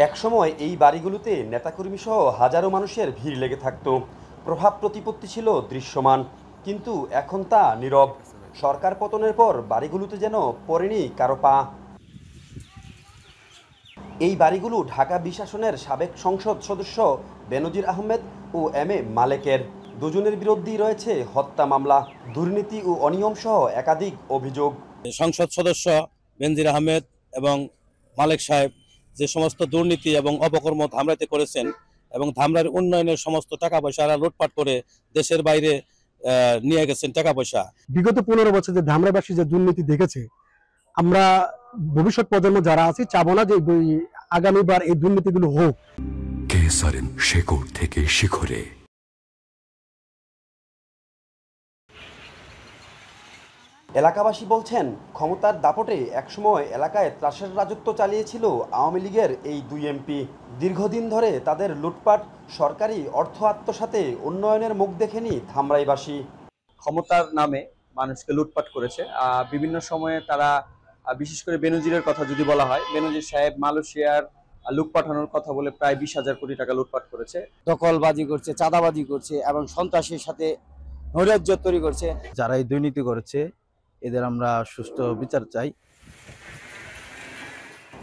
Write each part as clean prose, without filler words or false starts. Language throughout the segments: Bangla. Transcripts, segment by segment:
একসময় এই বাড়িগুলোতে নেতাকর্মী সহ হাজারো মানুষের ভিড় লেগে থাকত। প্রভাব প্রতিপত্তি ছিল দৃশ্যমান, কিন্তু এখন তা নীরব। সরকার পতনের পর বাড়িগুলোতে যেন পড়েনি কারো পা। এই বাড়িগুলো ঢাকা ২০ আসনের সাবেক সংসদ সদস্য বেনজির আহমেদ ও এম এ মালেকের। দুজনের বিরুদ্ধেই রয়েছে হত্যা মামলা, দুর্নীতি ও অনিয়ম সহ একাধিক অভিযোগ। সংসদ সদস্য বেনজির আহমেদ এবং মালেক সাহেব যে সমস্ত দুর্নীতি এবং অপকর্ম ধামরাইতে করেছেন এবং ধামরাইয়ের উন্নয়নের সমস্ত টাকা পয়সা লুটপাট করে দেশের বাইরে নিয়ে গেছেন টাকা পয়সা। বিগত ১৫ বছর যে ধামরাইবাসী যে দুর্নীতি দেখেছে, আমরা ভবিষ্যৎ প্রজন্ম যারা আছি চাবো না যে আগামীবার এই দুর্নীতিগুলো হোক। কেসারেন শেকড় থেকে শিখরে। এলাকাবাসী বলছেন, ক্ষমতার দাপটে একসময় এলাকায় ত্রাসের রাজত্ব চালিয়েছিল আওয়ামী লীগের এই দুই এমপি। দীর্ঘদিন ধরে তাদের লুটপাট, সরকারি অর্থ আত্মসাতে উন্নয়নের মুখ দেখেনি ধামরাইবাসী। ক্ষমতার নামে মানুষকে লুটপাট করেছে। বিভিন্ন সময়ে তারা, বিশেষ করে বেনজিরের কথা যদি বলা হয়, বেনজির সাহেব মালয়েশিয়ার লুক পাঠানোর কথা বলে প্রায় ২০,০০০ কোটি টাকা লুটপাট করেছে। দখলবাজি করছে, চাঁদাবাজি করছে এবং সন্ত্রাসের সাথে নৈরাজ্য তৈরি করছে। যারা এই দুর্নীতি করেছে এদের আমরা সুষ্ঠু বিচার চাই।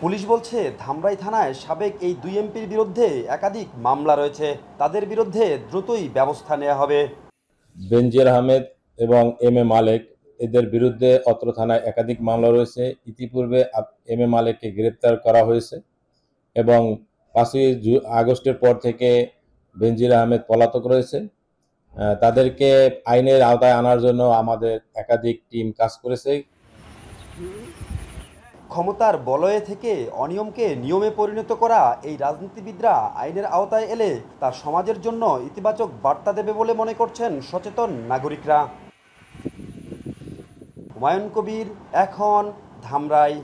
পুলিশ বলছে, ধামরাই থানায় সাবেক এই দুই এমপির বিরুদ্ধে একাধিক মামলা রয়েছে। তাদের বিরুদ্ধে দ্রুতই ব্যবস্থা নেওয়া হবে। বেনজির আহমেদ এবং এম এ মালেক, এদের বিরুদ্ধে অত্র থানায় একাধিক মামলা রয়েছে। ইতিপূর্বে এম এ মালেককে গ্রেপ্তার করা হয়েছে এবং ৫ই আগস্টের পর থেকে বেনজির আহমেদ পলাতক রয়েছে। তাদেরকে আইনের আওতায় আনার জন্য আমাদের একাধিক টিম কাজ করেছে। ক্ষমতার বলয়ে থেকে অনিয়মকে নিয়মে পরিণত করা এই রাজনীতিবিদরা আইনের আওতায় এলে তা সমাজের জন্য ইতিবাচক বার্তা দেবে বলে মনে করছেন সচেতন নাগরিকরা। হুমায়ুন কবির, এখন, ধামরাই।